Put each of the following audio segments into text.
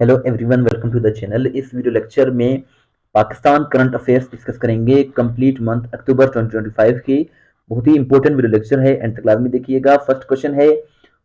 Hello everyone, welcome to the channel. इस video lecture में Pakistan current affairs discuss करेंगे। Complete month October 2025 की बहुत ही इंपॉर्टेंट वीडियो लेक्चर है, एंड तक लाजमी देखिएगा। फर्स्ट क्वेश्चन है,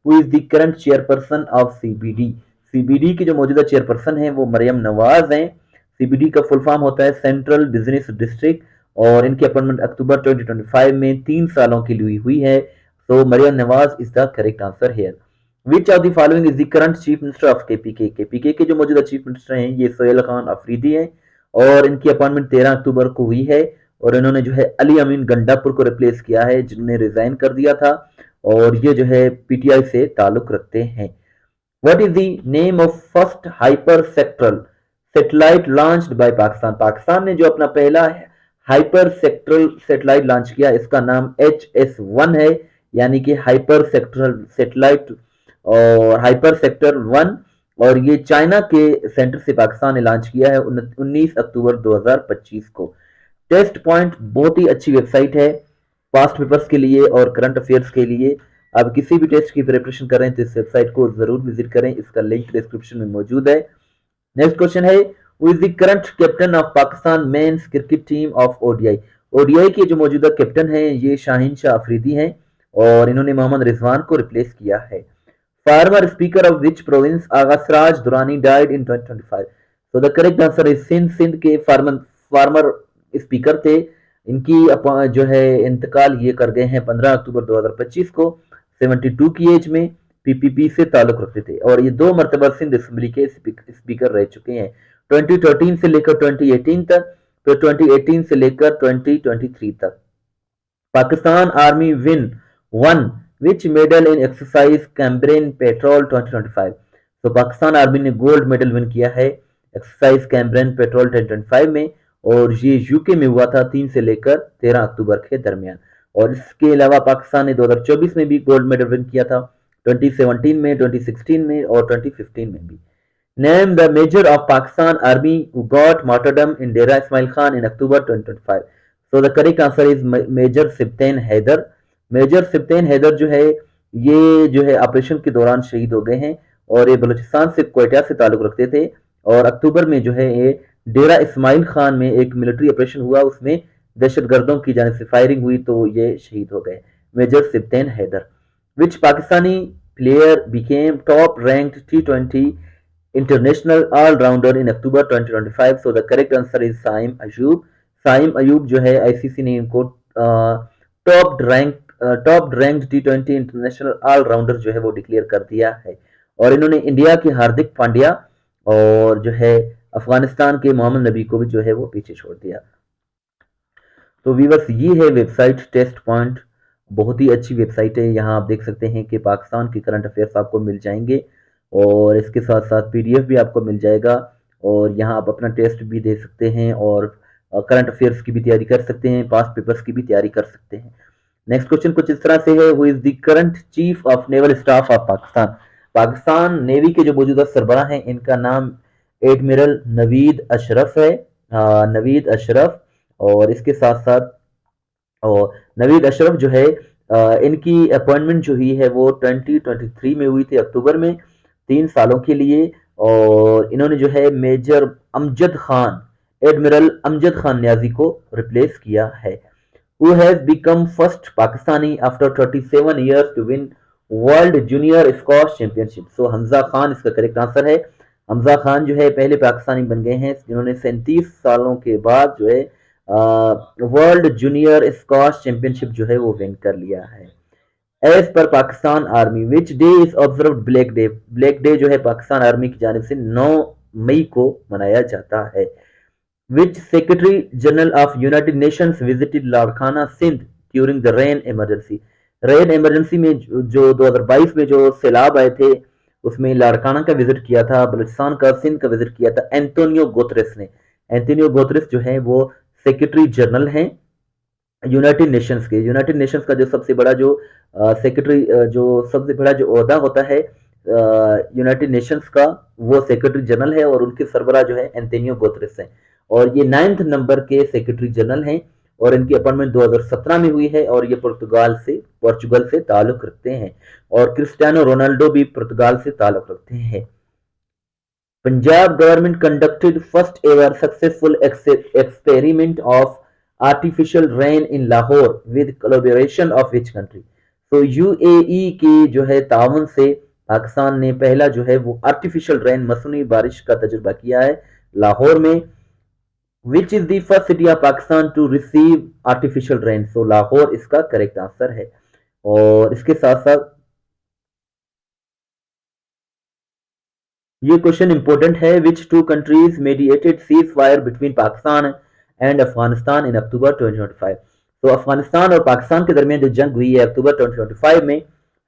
who is the current chairperson of CBD. CBD की जो मौजूदा चेयरपर्सन है वो मरियम नवाज हैं। सीबीडी का फुल फॉर्म होता है सेंट्रल बिजनेस डिस्ट्रिक्ट, और इनकी अपॉइंटमेंट अक्टूबर 2025 में 3 सालों के लिए हुई है। तो Maryam Nawaz is the correct answer here. Which of the following is the current chief minister of KPK. KPK के जो मौजूदा चीफ मिनिस्टर हैं ये सोहेल खान अफरीदी हैं, और इनकी अपॉइंटमेंट 13 अक्टूबर को हुई है। और इन्होंने जो है अली अमीन गंडापुर को रिप्लेस किया है, जिन्होंने रिजाइन कर दिया था, और ये जो है पीटीआई से ताल्लुक रखते हैं। What is the name of first hyper sectoral satellite launched by Pakistan. Pakistan ने जो अपना पहला हाइपर सेक्टरल सैटेलाइट लॉन्च किया, इसका नाम HS1 है, यानी कि हाइपर सेक्टरल सैटेलाइट और हाइपर सेक्टर 1। और ये चाइना के सेंटर से पाकिस्तान ने लॉन्च किया है 19 अक्टूबर 2025 को। टेस्ट पॉइंट बहुत ही अच्छी वेबसाइट है पास्ट पेपर्स के लिए और करंट अफेयर्स के लिए। आप किसी भी टेस्ट की प्रिपरेशन कर रहे हैं तो इस वेबसाइट को जरूर विजिट करें, इसका लिंक डिस्क्रिप्शन में मौजूद है। नेक्स्ट क्वेश्चन है, who is the current captain of Pakistan men's cricket team of ODI. ODI के जो मौजूदा कैप्टन हैं ये शाहीन शाह अफरीदी हैं, और इन्होंने मोहम्मद रिजवान को रिप्लेस किया है। Former speaker of which province Agha Siraj Durrani died in 2025। तो the correct answer is Sindh. Sindh के फार्मर स्पीकर थे, इनकी जो है इंतकाल ये कर गए हैं 15 अक्टूबर 2025 को 72 की एज में। पीपीपी से ताल्लुक रखते थे, और ये 2 मरतबा सिंध असेंबली के स्पीकर रह चुके हैं, 2013 से लेकर 2018 तक, तो 2018 से लेकर 2023 तक। Pakistan army win one which medal in exercise Cambrian Patrol 2025। तो पाकिस्तान आर्मी ने गोल्ड मेडल विन किया है एक्सरसाइज कैम्ब्रेन पेट्रोल 2025 में, और ये यूके में हुआ था 3 से लेकर 13 अक्टूबर के दरमियान। और इसके अलावा पाकिस्तान ने 2024 में भी गोल्ड मेडल विन किया था, 2017 में, 2016 में और 2015 में भी। Name the major of Pakistan army who got martyrdom in Dera Ismail Khan in October 2025। So the correct answer is major Sibtain Haider. Major Sibtain Haider जो है ये जो है ऑपरेशन के दौरान शहीद हो गए हैं, और ये बलूचिस्तान से क्वेटा से ताल्लुक रखते थे, और अक्टूबर में जो है ये डेरा इस्माइल खान में एक मिलिट्री ऑपरेशन हुआ, उसमें दहशतगर्दों की जानिब से फायरिंग हुई तो ये शहीद हो गए। Major Sibtain Haider. Which Pakistani player became top ranked T20 international all rounder in October 2025। So the correct answer is Saim Ayub. Saim Ayub जो है आईसीसी ने इनको top ranked T20 international allrounder जो है वो डिक्लेयर कर दिया है, और इन्होंने इंडिया के हार्दिक पांड्या और जो है अफगानिस्तान के मोहम्मद नबी को भी जो है वो पीछे छोड़ दिया। तो व्यूअर्स, ये है वेबसाइट टेस्ट पॉइंट, बहुत ही अच्छी वेबसाइट है। यहाँ आप देख सकते हैं कि पाकिस्तान के करंट अफेयर्स आपको मिल जाएंगे, और इसके साथ साथ पीडीएफ भी आपको मिल जाएगा, और यहाँ आप अपना टेस्ट भी दे सकते हैं, और करंट अफेयर्स की भी तैयारी कर सकते हैं, पास्ट पेपर्स की भी तैयारी कर सकते हैं। नेक्स्ट क्वेश्चन कुछ इस तरह से है, who is the current chief of naval staff of Pakistan. Pakistan navy के जो मौजूदा सरबराह हैं इनका नाम एडमिरल नवीद अशरफ है। नवीद अशरफ, और इसके साथ साथ और नवीद अशरफ जो है इनकी अपॉइंटमेंट जो हुई है वो 2023 में हुई थी अक्टूबर में 3 सालों के लिए, और इन्होंने जो है मेजर अमजद खान, एडमिरल अमजद खान न्याजी को रिप्लेस किया है। Who has become first Pakistani after 37 years to win world junior squash championship. So Hamza Khan इसका करेक्ट आंसर है। हमजा खान जो है पहले पाकिस्तानी बन गए हैं जिन्होंने 37 सालों के बाद जो है वर्ल्ड जूनियर स्क्वॉश चैंपियनशिप जो है वो विन कर लिया है। As per Pakistan army which day is observed black day. Black day जो है पाकिस्तान आर्मी की जानिब से 9 मई को मनाया जाता है। Which secretary general of United Nations visited Larkana Sindh during the rain emergency. Rain emergency में जो 2022 में जो सैलाब आए थे उसमें लाड़काना का विजिट किया था, बलूचिस्तान का, सिंध का विजिट किया था एंटोनियो गुतरेस ने। एंटोनियो गुतरेस जो है वो सेक्रेटरी जनरल हैं यूनाइटेड नेशंस के। यूनाइटेड नेशंस का जो सबसे बड़ा जो सेक्रेटरी जो सबसे बड़ा जो ओहदा होता है यूनाइटेड नेशंस का, वो सेक्रेटरी जनरल है, और उनके सरबराह जो है एंटोनियो गुतरेस हैं, और ये 9th नंबर के सेक्रेटरी जनरल हैं, और इनकी अपॉइंटमेंट 2017 में हुई है, और ये पोर्चुगल से ताल्लुक रखते हैं, और क्रिस्टियानो रोनाल्डो भी पुर्तगाल से ताल्लुक रखते हैं। Punjab government conducted first ever successful experiment of artificial rain in Lahore with collaboration of which country? तो यूएई की जो है तावन से पाकिस्तान ने पहला जो है वो आर्टिफिशियल रेन मसनूई बारिश का तजुर्बा किया है लाहौर में। Which is the first city of Pakistan to receive artificial rain? So Lahore इसका करेक्ट आंसर है। और इसके साथ साथ ये क्वेश्चन इंपॉर्टेंट है। Which two countries mediated ceasefire between Pakistan and Afghanistan in October 2025? तो अफगानिस्तान और पाकिस्तान के दरमियान जो जंग हुई है अक्टूबर 2025 में,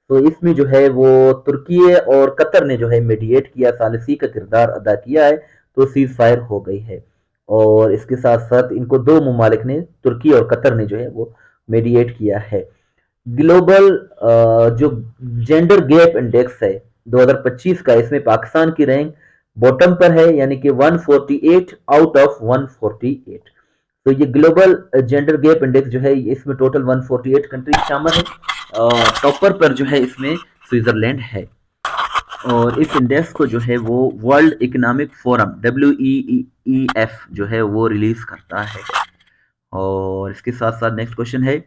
तो इसमें जो है वो तुर्की और कतर ने जो है मेडिएट किया, सालिसी का किरदार अदा किया है, तो सीज फायर हो गई है। और इसके साथ साथ इनको दो ममालिक ने, तुर्की और कतर ने जो है वो मेडिएट किया है। ग्लोबल जो जेंडर गैप इंडेक्स है 2025 का, इसमें पाकिस्तान की रैंक बॉटम पर है, यानी कि 148 आउट ऑफ 148। तो ये ग्लोबल जेंडर गैप इंडेक्स जो है इसमें टोटल 148 कंट्रीज शामिल है। टॉपर पर जो है इसमें स्विट्जरलैंड है। और इस इंडेक्स को जो है वो वर्ल्ड इकोनॉमिक फोरम WEEF जो है वो रिलीज करता है। और इसके साथ साथ नेक्स्ट क्वेश्चन है,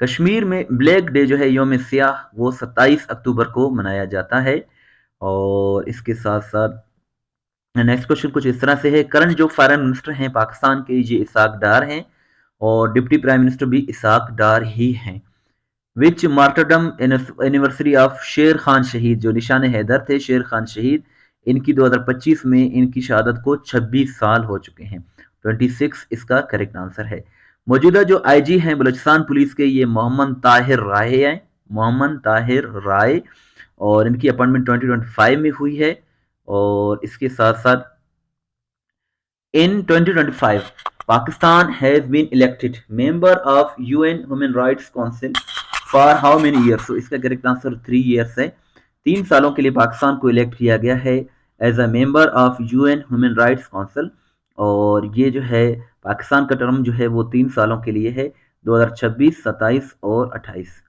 कश्मीर में ब्लैक डे जो है योम सियाह वो 27 अक्टूबर को मनाया जाता है। और इसके साथ साथ नेक्स्ट क्वेश्चन कुछ इस तरह से है, करंट जो फॉरेन मिनिस्टर हैं पाकिस्तान के ये इसाक डार हैं और डिप्टी प्राइम मिनिस्टर भी इसाक डार ही हैं। विच मार्टरडम एनिवर्सरी ऑफ शेर खान शहीद, जो निशान हैदर थे शेर खान शहीद, इनकी 2025 में इनकी शहादत को 26 साल हो चुके हैं। 26 इसका करेक्ट आंसर है। मौजूदा जो आईजी हैं बलूचिस्तान पुलिस के, ये मोहम्मद ताहिर राय हैं, मोहम्मद ताहिर राय, और इनकी अपॉइंटमेंट 2025 में हुई है। और इसके साथ साथ in 2025 Pakistan has been elected member of UN human rights council for how many years? तो इसका करेक्ट आंसर 3 ईयर्स है। 3 सालों के लिए पाकिस्तान को इलेक्ट किया गया है as a member of UN human rights council. और ये जो है पाकिस्तान का टर्म जो है वो 3 सालों के लिए है, 2026, 27 और 28।